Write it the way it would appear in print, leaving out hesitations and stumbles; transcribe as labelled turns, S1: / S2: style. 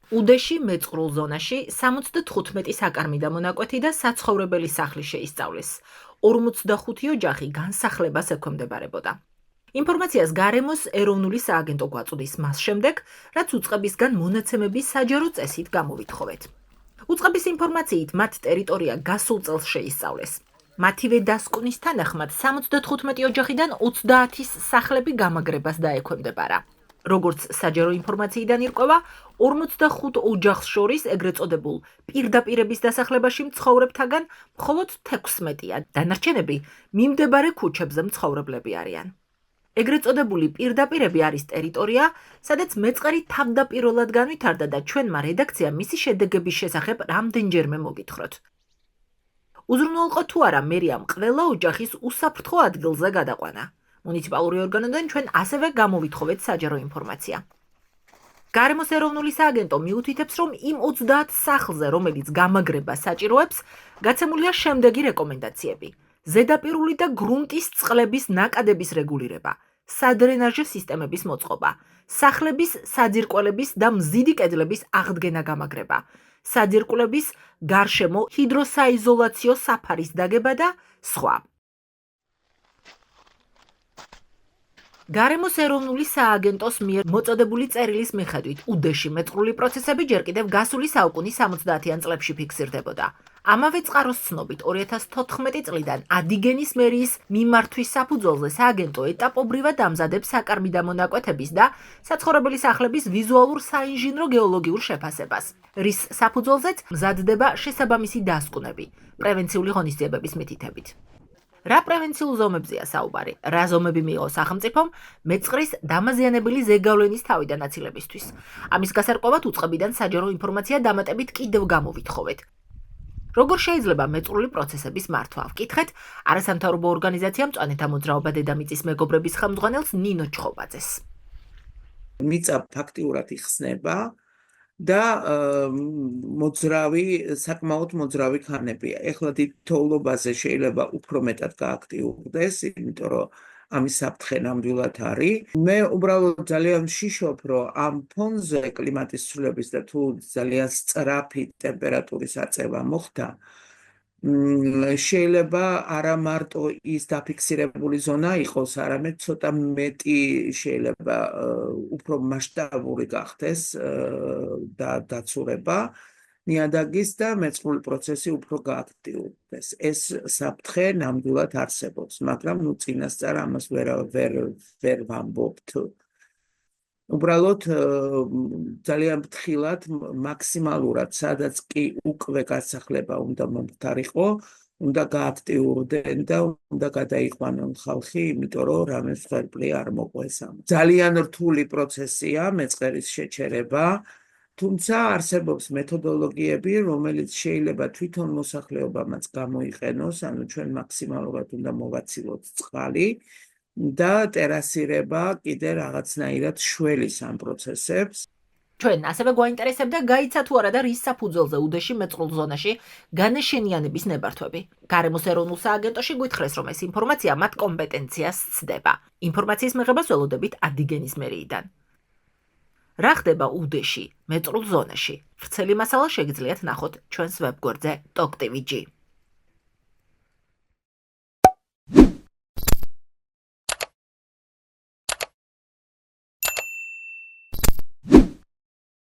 S1: უდეში მეწყრულ ზონაში 75 საკარმი და მონაკვეთი და საცხოვრებელი სახლი შეისწავლეს. 45 ოჯახი განსახლებას ექვემდებარებოდა. ინფორმაციას გარემოს ეროვნული სააგენტო გვაწვდის მას შემდეგ, რაც უწყებისგან მონაცემების საჯარო წესით გამოვითხოვეთ. უწყების ინფორმაციით მათ ტერიტორია გასულ წელს შეისწავლეს. მათივე დასკვნის თანახმად 75 ოჯახიდან 30-ის სახლები გამაგრებას დაექვემდებარა. როგორც საჯარო ინფორმაციიდან ირკვევა, 45 ოჯახს შორის ეგრეთ წოდებულ პირდაპირების დასახლებაში მცხოვრებთაგან მხოლოდ 16-ია, დანარჩენები მიმდებარე ქუჩებზე მცხოვრებლები არიან. ეგრეთ წოდებული პირდაპირები არის ტერიტორია, სადაც მეწყერი თავდაპირველად განვითარდა და ჩვენმა რედაქციამ მისი შედეგების შესახებ რამდენჯერმე მოგითხროთ. უზრუნველყო თუ არა მერიამ ყველა ოჯახის უსაფრთხო ადგილზე გადაყვანა. მუნიციპალური ორგანოდან ჩვენ ასევე გამოვითხოვეთ საჯარო ინფორმაცია. გარემოს ეროვნული სააგენტო მიუთითებს, რომ იმ 30 სახლზე, რომელიც გამაგრებას საჭიროებს, გაცემულია შემდეგი რეკომენდაციები: ზედაპირული და გრუნტის წყლების ნაკადების რეგულირება, სადრენაჟო სისტემების მოწყობა, სახლების საძირკველების და მზიდი კედლების აღდგენა გამაგრება, საძირკველების გარშემო ჰიდროსაიზოლაციო საფარის დაგება და სხვა. გარემოს ეროვნული სააგენტოს მიერ მოწოდებული წერილის მიხედვით, უდეში მეწყრული პროცესები ჯერ კიდევ გასული საუკუნის 70-იან წლებში ფიქსირდებოდა. ამავე წყაროს ცნობით 2014 წლიდან ადიგენის მერიის მიმართვის საფუძველზე სააგენტო ეტაპობრივად ამზადებს საკარმი და მონაკვეთების და საცხოვრებელი სახლების ვიზუალურ საინჟინრო გეოლოგიურ შეფასებას, რის საფუძველზეც მზადდება შესაბამისი დასკვნები, პრევენციული ღონისძიებების მითითებით. რა პრევენციულ ზომებზეა საუბარი? რა ზომები მიიღო სახელმწიფომ მეწყრის დამაზიანებელი ზეგავლენის თავიდან აცილებისთვის? ამის გასარკვევად უწყებიდან საჯარო ინფორმაცია დამატებით კიდევ გამოვითხოვეთ. როგორ შეიძლება მეწყრული პროცესების მართვა? ვკითხეთ არასამთავრობო ორგანიზაცია მწვანეთა მოძრაობა დედამიწის მეგობრების ხელმძღვანელს ნინო ჩხობაძეს.
S2: მიწა ფაქტიურად იხსნება და საკმაოდ მოძრავი ქანებია. ეხლა დიდ თოვლობაზე შეიძლება უფრო მეტად გააქტიურდეს, იმიტომ რომ ამის საფრთხე ნამდვილად არის. მე უბრალოდ ძალიან ვშიშობ, რომ ამ ფონზე კლიმატის ცვლილების და თუ ძალიან სწრაფი ტემპერატურის აწევა მოხდა, შეიძლება არა მარტო ის დაფიქსირებული ზონა იყოს, არამედ ცოტა მეტი შეიძლება უფრო მასშტაბური გახდეს და დაცურება ნიადაგის და მეწყრული პროცესი უფრო გააქტიურდეს. ეს საფრთხე ნამდვილად არსებობს, მაგრამ წინასწარ ამას ვერ ვამბობთ. უბრალოდ ძალიან ფრთხილად, მაქსიმალურად, სადაც კი უკვე გასახლება უნდა მომხდარიყო, უნდა გააქტიურდნენ და უნდა გადაიყვანონ ხალხი, იმიტომ რომ რამე მსხვერპლი არ მოყვეს ამას. ძალიან რთული პროცესია მეწყერის შეჩერება, თუმცა არსებობს მეთოდოლოგიები, რომელიც შეიძლება თვითონ მოსახლეობამაც გამოიყენოს, ანუ ჩვენ მაქსიმალურად უნდა მოვაცილოთ წყალი და ტერასირება კიდე რაღაცნაირად შველის ამ პროცესებს.
S1: ჩვენ ასევე გვაინტერესებდა გაიცა თუ არა და რის საფუძველზე უდეში მეწყრულ ზონაში განეშენიანების ნებართვები. გარემოს ეროვნულ სააგენტოში გვითხრეს, რომ ეს ინფორმაცია მათ კომპეტენციას სცდება. ინფორმაციის მიღებას ველოდებით ადიგენის მერიიდან. რა ხდება უდეში მეწყრულ ზონაში? ვრცელი მასალა შეგიძლიათ ნახოთ ჩვენს ვებგვერდზე TalkTV-ში.